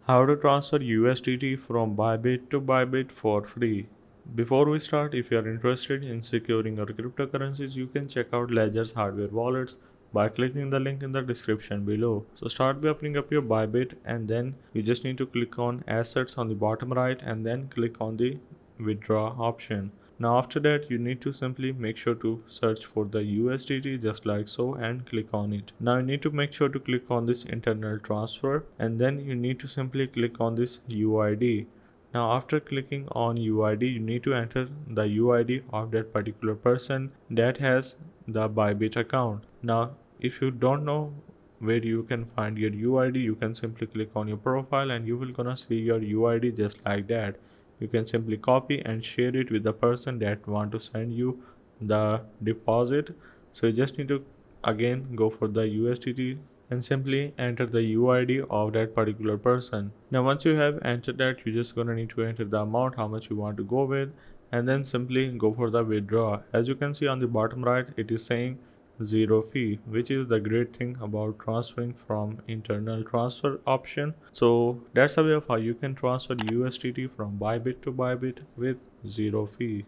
How to transfer USDT from Bybit to Bybit for free. Before we start, if you are interested in securing your cryptocurrencies, you can check out Ledger's hardware wallets by clicking the link in the description below. So start by opening up your Bybit, and then you just need to click on assets on the bottom right and then click on the withdraw option. Now after that, you need to simply make sure to search for the USDT just like so and click on it. Now you need to make sure to click on this internal transfer, and then you need to simply click on this UID. Now after clicking on UID, you need to enter the UID of that particular person that has the Bybit account. Now if you don't know where you can find your UID, you can simply click on your profile and you will gonna see your UID just like that. You can simply copy and share it with the person that want to send you the deposit. So you just need to again go for the USDT and simply enter the UID of that particular person. Now once you have entered that, you're just gonna need to enter the amount how much you want to go with, and then simply go for the withdraw. As you can see on the bottom right, it is saying zero fee, which is the great thing about transferring from internal transfer option. So that's a way of how you can transfer USDT from Bybit to Bybit with zero fee.